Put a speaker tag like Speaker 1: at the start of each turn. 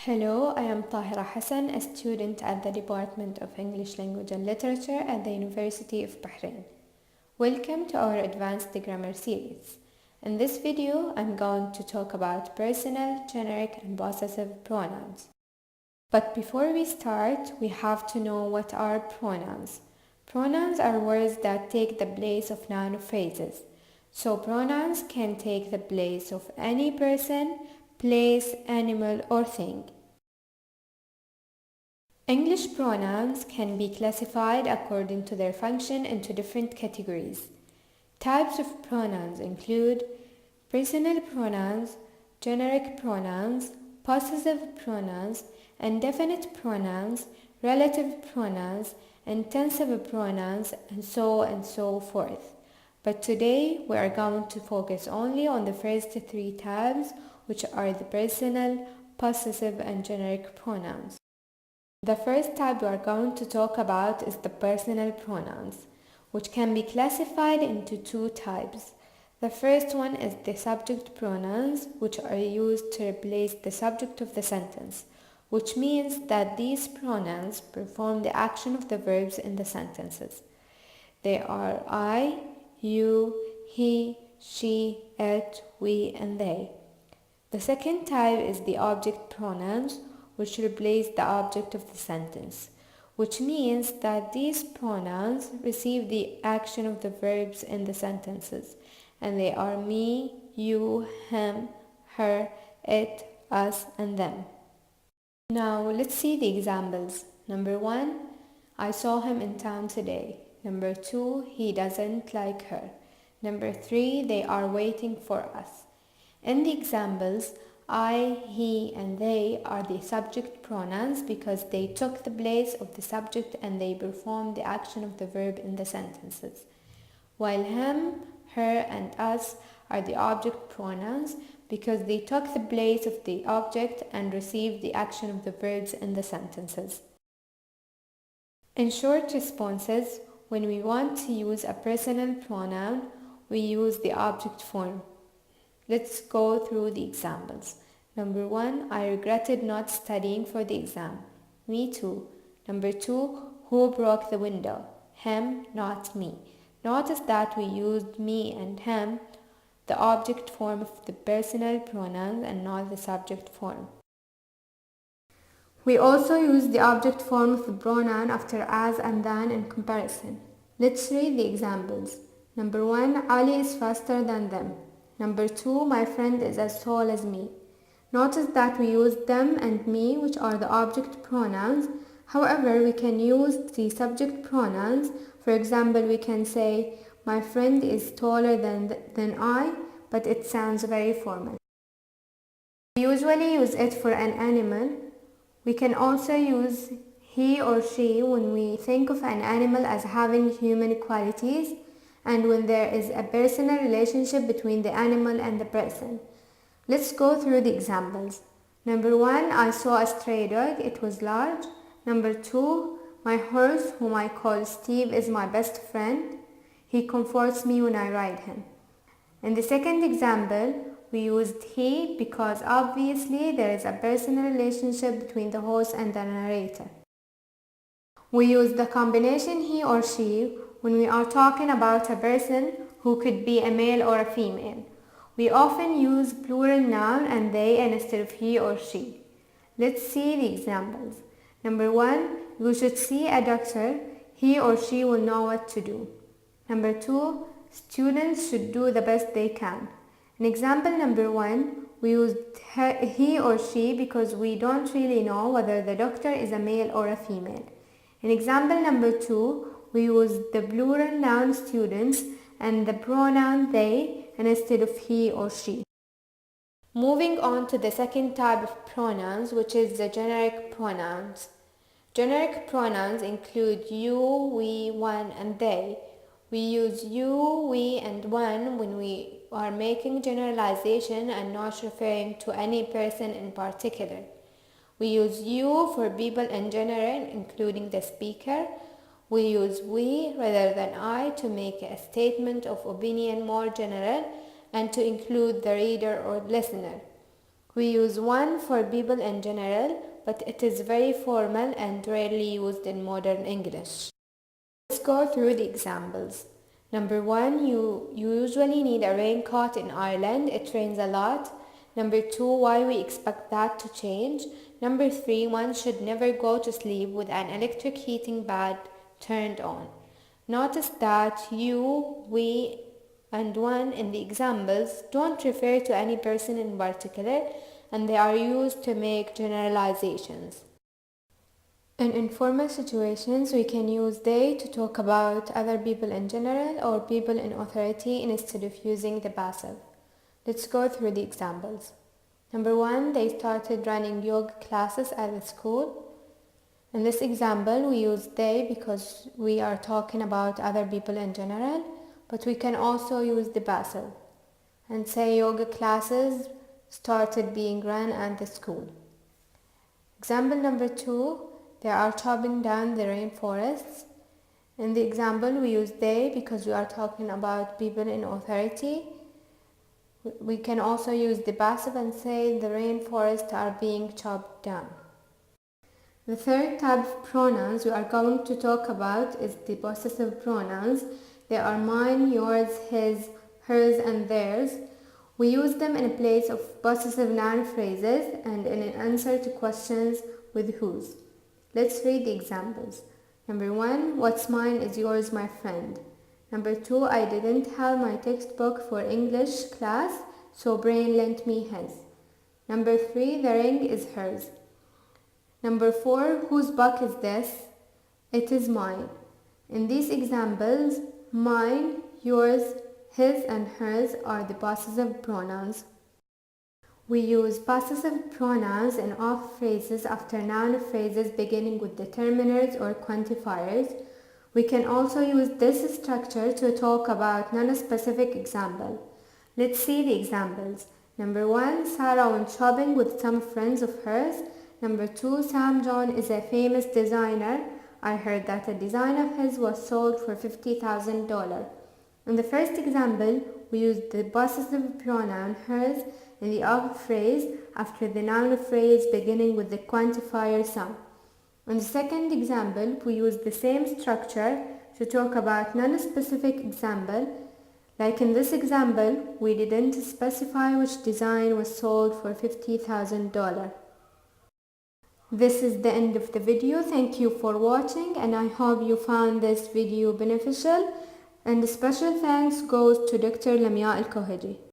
Speaker 1: Hello, I am Tahera Hassan, a student at the Department of English Language and Literature at the University of Bahrain. Welcome to our Advanced Grammar series. In this video, I'm going to talk about personal, generic, and possessive pronouns. But before we start, we have to know what are pronouns. Pronouns are words that take the place of noun phrases. So pronouns can take the place of any person, place, animal, or thing. English pronouns can be classified according to their function into different categories. Types of pronouns include personal pronouns, generic pronouns, possessive pronouns, indefinite pronouns, relative pronouns, intensive pronouns, and so forth. But today we are going to focus only on the first three types, which are the personal, possessive, and generic pronouns. The first type we are going to talk about is the personal pronouns, which can be classified into two types. The first one is the subject pronouns, which are used to replace the subject of the sentence, which means that these pronouns perform the action of the verbs in the sentences. They are I, you, he, she, it, we, and they. The second type is the object pronouns, which replace the object of the sentence, which means that these pronouns receive the action of the verbs in the sentences, and they are me, you, him, her, it, us, and them. Now let's see the examples. Number 1, I saw him in town today. Number 2, he doesn't like her. Number 3, they are waiting for us. In the examples, I, he, and they are the subject pronouns because they took the place of the subject and they performed the action of the verb in the sentences. While him, her, and us are the object pronouns because they took the place of the object and received the action of the verbs in the sentences. In short responses, when we want to use a personal pronoun, we use the object form. Let's go through the examples. Number 1, I regretted not studying for the exam. Me too. Number 2, who broke the window? Him, not me. Notice that we used me and him, the object form of the personal pronouns and not the subject form. We also use the object form of the pronoun after as and than in comparison. Let's read the examples. Number 1, Ali is faster than them. Number 2, my friend is as tall as me. Notice that we use them and me, which are the object pronouns. However, we can use the subject pronouns. For example, we can say, my friend is taller than I, but it sounds very formal. We usually use it for an animal. We can also use he or she when we think of an animal as having human qualities and when there is a personal relationship between the animal and the person. Let's go through the examples. Number 1, I saw a stray dog. It was large. Number 2, my horse, whom I call Steve, is my best friend. He comforts me when I ride him. In the second example, we used he because obviously there is a personal relationship between the host and the narrator. We use the combination he or she when we are talking about a person who could be a male or a female. We often use plural noun and they instead of he or she. Let's see the examples. Number 1, you should see a doctor. He or she will know what to do. Number 2, students should do the best they can. In example number 1, we used he or she because we don't really know whether the doctor is a male or a female. In example number 2, we used the plural noun students and the pronoun they instead of he or she. Moving on to the second type of pronouns, which is the generic pronouns. Generic pronouns include you, we, one, and they. We use you, we, and one when we are making generalization and not referring to any person in particular. We use you for people in general, including the speaker. We use we rather than I to make a statement of opinion more general and to include the reader or listener. We use one for people in general, but it is very formal and rarely used in modern English. Let's go through the examples. Number 1, you usually need a raincoat in Ireland. It rains a lot. Number 2, why we expect that to change. Number 3, one should never go to sleep with an electric heating pad turned on. Notice that you, we, and one in the examples don't refer to any person in particular, and they are used to make generalizations. In informal situations, we can use they to talk about other people in general or people in authority instead of using the passive. Let's go through the examples. Number 1, they started running yoga classes at the school. In this example, we use they because we are talking about other people in general, but we can also use the passive and say yoga classes started being run at the school. Example number 2, they are chopping down the rainforests. In the example, we use they because we are talking about people in authority. We can also use the passive and say the rainforests are being chopped down. The third type of pronouns we are going to talk about is the possessive pronouns. They are mine, yours, his, hers, and theirs. We use them in place of possessive noun phrases and in an answer to questions with whose. Let's read the examples. Number 1, what's mine is yours, my friend. Number 2, I didn't have my textbook for English class, so Brain lent me his. Number 3, the ring is hers. Number 4, whose book is this? It is mine. In these examples, mine, yours, his, and hers are the possessive pronouns. We use possessive pronouns in all phrases after noun phrases beginning with determiners or quantifiers. We can also use this structure to talk about non-specific example. Let's see the examples. Number 1, Sarah went shopping with some friends of hers. Number 2, Sam John is a famous designer. I heard that a design of his was sold for $50,000. In the first example, we used the possessive pronoun hers in the of phrase after the noun phrase beginning with the quantifier some. In the second example, we used the same structure to talk about non-specific example. Like in this example, we didn't specify which design was sold for $50,000. This is the end of the video. Thank you for watching and I hope you found this video beneficial. And special thanks goes to Dr. Lamia Al-Kohiji.